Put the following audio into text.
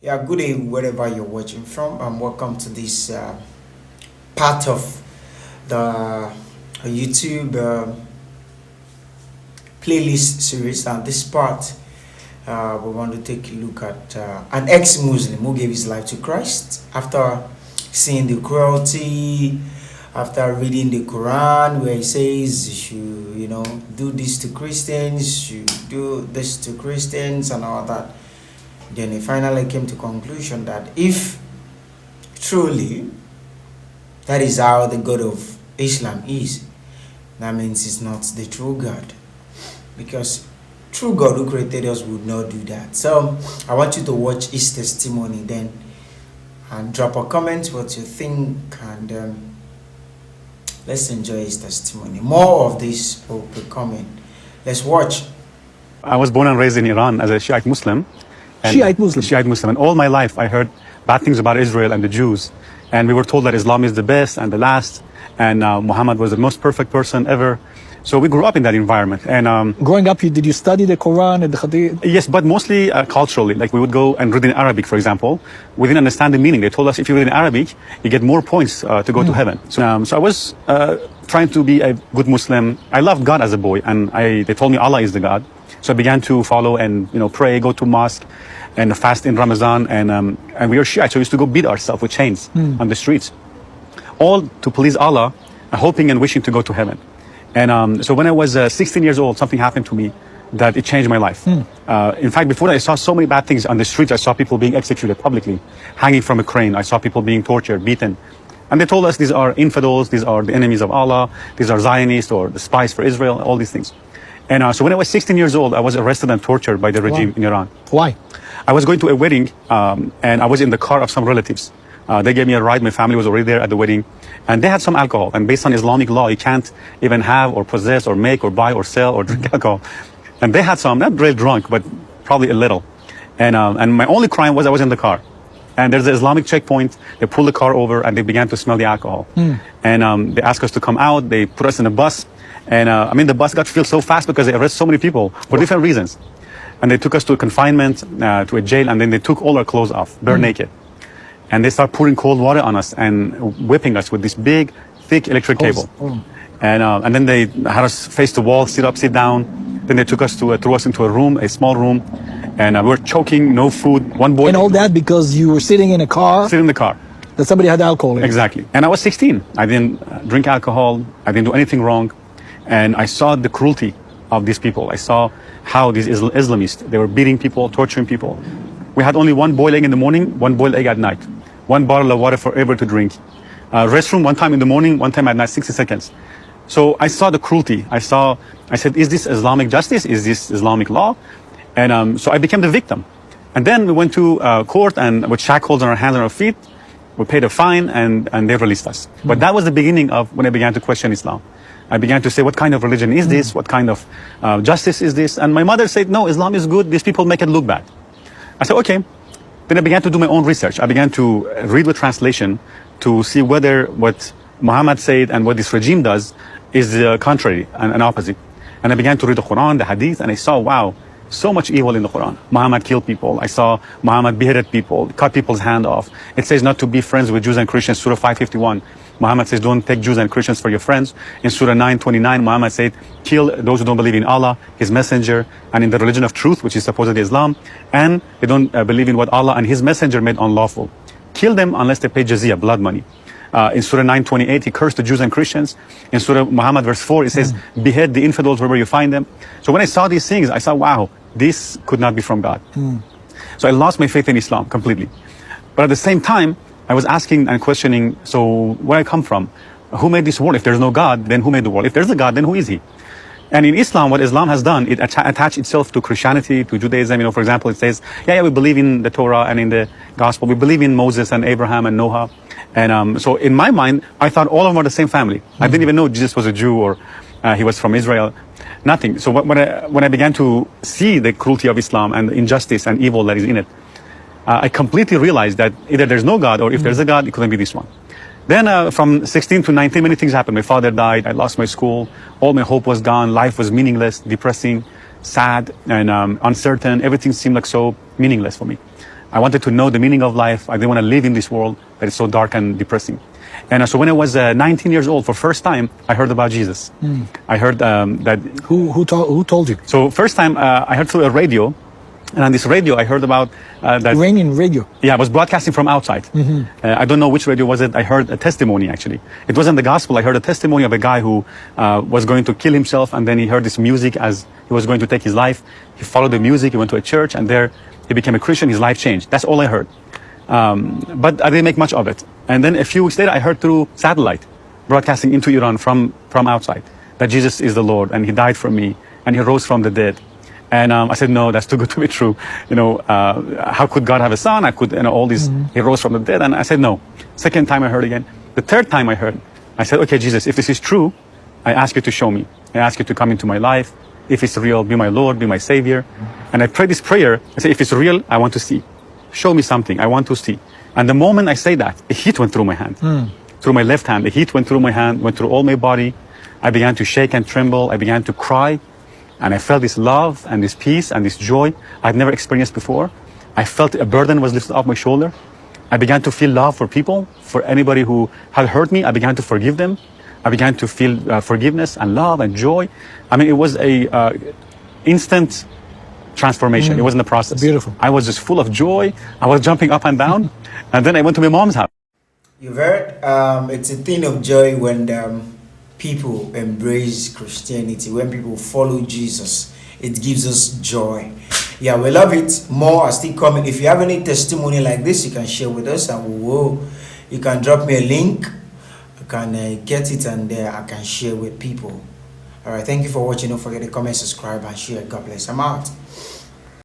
Yeah, good day wherever you're watching from, and welcome to this part of the YouTube playlist series. And this part, we want to take a look at an ex-Muslim who gave his life to Christ after seeing the cruelty, after reading the Quran, where he says you should, do this to Christians, you do this to Christians, and all that. Then he finally came to conclusion that if truly that is how the God of Islam is, that means it's not the true God, because true God who created us would not do that. So I want you to watch his testimony then and drop a comment what you think, and let's enjoy his testimony. More of this will be coming. Let's watch. I was born and raised in Iran as a Shiite Muslim. Shiite Muslim. Shiite Muslim. And all my life I heard bad things about Israel and the Jews. And we were told that Islam is the best and the last. And Muhammad was the most perfect person ever. So we grew up in that environment. And growing up, did you study the Quran and the Hadith? Yes, but mostly culturally. Like we would go and read in Arabic, for example. We didn't understand the meaning. They told us if you read in Arabic, you get more points to go to heaven. So I was trying to be a good Muslim. I loved God as a boy, and they told me Allah is the God. So I began to follow and pray, go to mosque, and fast in Ramadan. And we were Shiite, so we used to go beat ourselves with chains on the streets, all to please Allah, hoping and wishing to go to heaven. And so when I was 16 years old, something happened to me that it changed my life. In fact, before that, I saw so many bad things on the streets. I saw people being executed publicly, hanging from a crane. I saw people being tortured, beaten. And they told us these are infidels, these are the enemies of Allah, these are Zionists or the spies for Israel, all these things. And so when I was 16 years old, I was arrested and tortured by the regime in Iran. Why? I was going to a wedding, and I was in the car of some relatives. They gave me a ride. My family was already there at the wedding. And they had some alcohol. And based on Islamic law, you can't even have or possess or make or buy or sell or drink alcohol. And they had some, not really drunk, but probably a little. And my only crime was I was in the car. And there's an Islamic checkpoint. They pulled the car over and they began to smell the alcohol. And they asked us to come out. They put us in a bus. And the bus got filled so fast because they arrested so many people for different reasons. And they took us to a confinement, to a jail, and then they took all our clothes off, bare naked. And they started pouring cold water on us and whipping us with this big, thick electric cable. And then they had us face the wall, sit up, sit down. Then they took us threw us into a room, a small room, and we were choking, no food. One boy. And all that because you were sitting in a car? Sitting in the car. That somebody had alcohol in. Exactly. And I was 16. I didn't drink alcohol. I didn't do anything wrong. And I saw the cruelty of these people. I saw how these Islamists, they were beating people, torturing people. We had only one boiled egg in the morning, one boiled egg at night. One bottle of water forever to drink. Restroom one time in the morning, one time at night, 60 seconds. So I saw the cruelty. I said, is this Islamic justice? Is this Islamic law? And so I became the victim. And then we went to court and with shackles on our hands and our feet. We paid a fine and they released us. But that was the beginning of when I began to question Islam. I began to say, what kind of religion is this? What kind of justice is this? And my mother said, no, Islam is good. These people make it look bad. I said, okay. Then I began to do my own research. I began to read with translation to see whether what Muhammad said and what this regime does is contrary and opposite. And I began to read the Quran, the Hadith, and I saw, wow, so much evil in the Quran. Muhammad killed people. I saw Muhammad beheaded people, cut people's hand off. It says not to be friends with Jews and Christians, Surah 551. Muhammad says don't take Jews and Christians for your friends. In Surah 929, Muhammad said kill those who don't believe in Allah, His messenger, and in the religion of truth, which is supposedly Islam, and they don't believe in what Allah and His messenger made unlawful. Kill them unless they pay jizya, blood money. In Surah 928, he cursed the Jews and Christians. In Surah Muhammad verse 4, it says, behead the infidels wherever you find them. So when I saw these things, I saw, wow, this could not be from God. So I lost my faith in Islam completely. But at the same time, I was asking and questioning, so where I come from? Who made this world? If there's no God, then who made the world? If there's a God, then who is He? And in Islam, what Islam has done, it attached itself to Christianity, to Judaism. For example, it says, yeah, we believe in the Torah and in the Gospel. We believe in Moses and Abraham and Noah. And so in my mind, I thought all of them were the same family. I didn't even know Jesus was a Jew or he was from Israel. Nothing. So when I began to see the cruelty of Islam and the injustice and evil that is in it, I completely realized that either there's no God or if there's a God, it couldn't be this one. Then from 16 to 19, many things happened. My father died. I lost my school. All my hope was gone. Life was meaningless, depressing, sad, and uncertain. Everything seemed like so meaningless for me. I wanted to know the meaning of life. I didn't want to live in this world that is so dark and depressing. And so when I was 19 years old, for first time, I heard about Jesus. I heard that. Who told you? So first time I heard through a radio, and on this radio I heard about that. Iranian radio. Yeah, I was broadcasting from outside. I don't know which radio was it. I heard a testimony actually. It wasn't the gospel. I heard a testimony of a guy who was going to kill himself, and then he heard this music as he was going to take his life. He followed the music. He went to a church, and there he became a Christian. His life changed. That's all I heard. But I didn't make much of it. And then a few weeks later, I heard through satellite, broadcasting into Iran from outside, that Jesus is the Lord, and he died for me, and he rose from the dead. And I said, no, that's too good to be true. How could God have a son? I could, all these, he rose from the dead. And I said, no. Second time I heard again. The third time I heard, I said, okay, Jesus, if this is true, I ask you to show me. I ask you to come into my life. If it's real, be my Lord, be my Savior. And I prayed this prayer. I said, if it's real, I want to see. Show me something. I want to see. And the moment I say that, a heat went through my hand, through my left hand. The heat went through my hand, went through all my body. I began to shake and tremble. I began to cry. And I felt this love and this peace and this joy I'd never experienced before. I felt a burden was lifted off my shoulder. I began to feel love for people, for anybody who had hurt me. I began to forgive them. I began to feel forgiveness and love and joy. I mean, it was a instant transformation. It wasn't a process. Beautiful. I was just full of joy. I was jumping up and down. And then I went to my mom's house. You've heard, it's a thing of joy when people embrace Christianity, when people follow Jesus. It gives us joy. Yeah, we love it. More are still coming. If you have any testimony like this, you can share with us, and you can drop me a link. I can get it, and I can share with people. All right, thank you for watching. Don't forget to comment, subscribe, and share. God bless. I'm out.